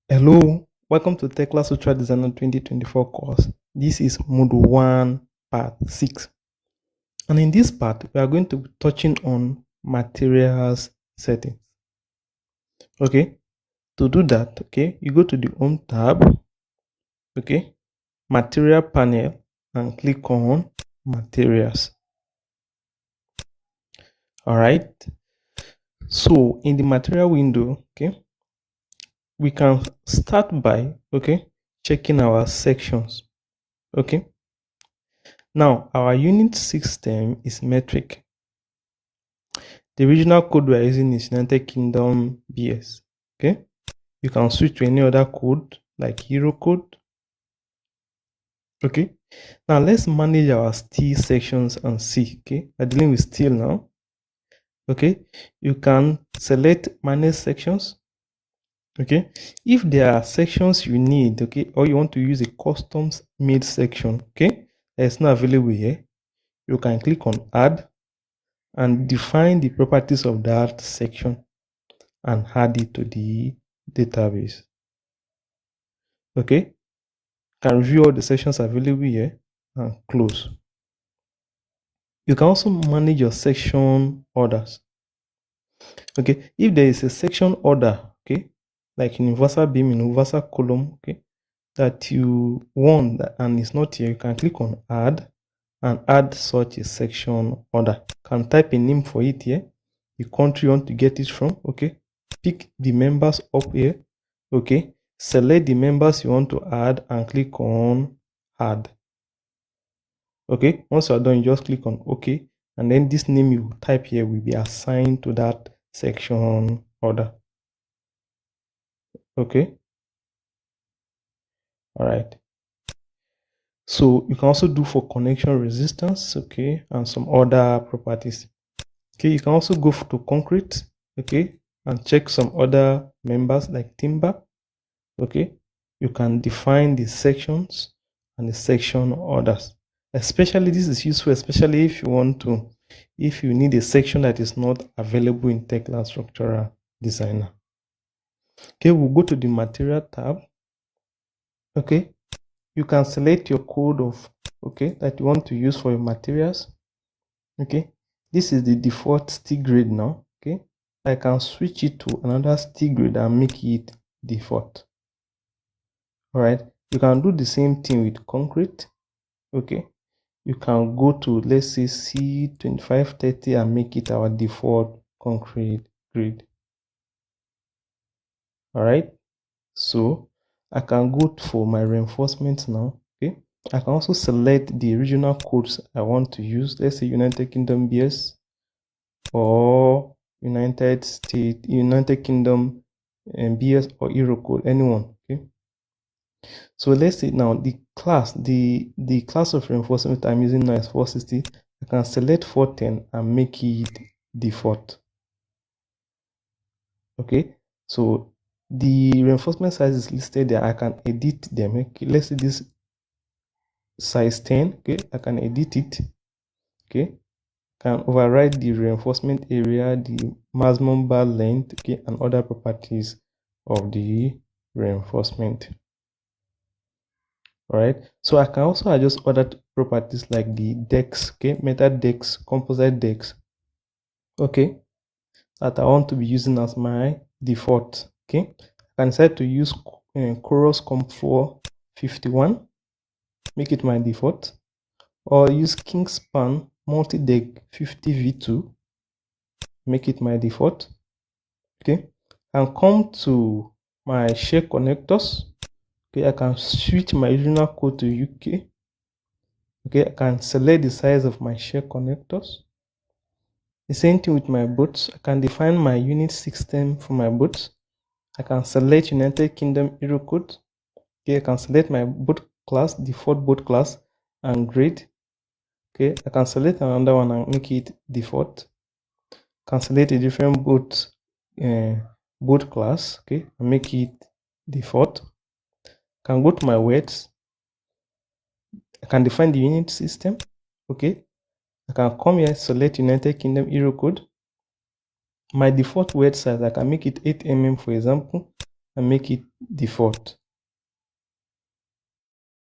Hello, welcome to Tekla Structures Designer 2024 course. This is Module 1, Part 6. And in this part, we are going to be touching on materials settings. Okay, to do that, okay, you go to the Home tab, okay, Material panel, and click on Materials. All right, so in the material window, okay, we can start by, okay, checking our sections, okay. Now, our unit system is metric. The original code we are using is United Kingdom BS. Okay, you can switch to any other code like Euro code. Okay, now let's manage our steel sections and see. Okay, we're dealing with steel now. Okay, you can select manage sections. Okay, if there are sections you need, okay, or you want to use a custom made section, okay, that is not available here, you can click on add and define the properties of that section and add it to the database. Okay, can review all the sections available here and close. You can also manage your section orders. Okay, if there is a section order, okay, like universal beam, universal column, okay, that you want and it's not here, you can click on add and add such a section order. You can type a name for it here, the country you want to get it from, okay, pick the members up here, okay, select the members you want to add and click on add. Okay, once you are done, you just click on OK, and then this name you type here will be assigned to that section order. Okay, all right. So you can also do for connection resistance, okay, and some other properties. Okay, you can also go to concrete, okay, and check some other members like timber. Okay, you can define the sections and the section orders. Especially this is useful, especially if you need a section that is not available in Tekla Structural Designer. Okay, we'll go to the material tab. Okay, you can select your code of that you want to use for your materials. Okay, this is the default steel grade now. Okay, I can switch it to another steel grade and make it default. All right, you can do the same thing with concrete. Okay, you can go to, let's say, C2530 and make it our default concrete grade. All right, so I can go for my reinforcement now. Okay, I can also select the regional codes I want to use. Let's say United Kingdom BS or United Kingdom BS or Euro code, anyone. Okay, so let's say now the class of reinforcement I'm using now is 460. I can select 410 and make it default. Okay, so the reinforcement size is listed there. I can edit them. Okay, let's say this size 10. Okay, I can edit it. Okay, can override the reinforcement area, the maximum bar length, okay, and other properties of the reinforcement. All right, so I can also adjust other properties like the decks, okay, metal decks, composite decks, okay, that I want to be using as my default. Okay, I can decide to use Chorus Comfort 51, make it my default, or use Kingspan multi-deck 50V2, make it my default. Okay, and come to my share connectors. Okay, I can switch my original code to UK. Okay, I can select the size of my share connectors. The same thing with my boats. I can define my unit system for my boats. I can select United Kingdom Euro code. Okay, I can select my boat class, default boat class, and grade. Okay, I can select another one and make it default. I can select a different boat class, okay, and make it default. I can go to my words. I can define the unit system. Okay, I can come here, select United Kingdom Euro code. My default word size, I can make it 8 mm, for example, and make it default.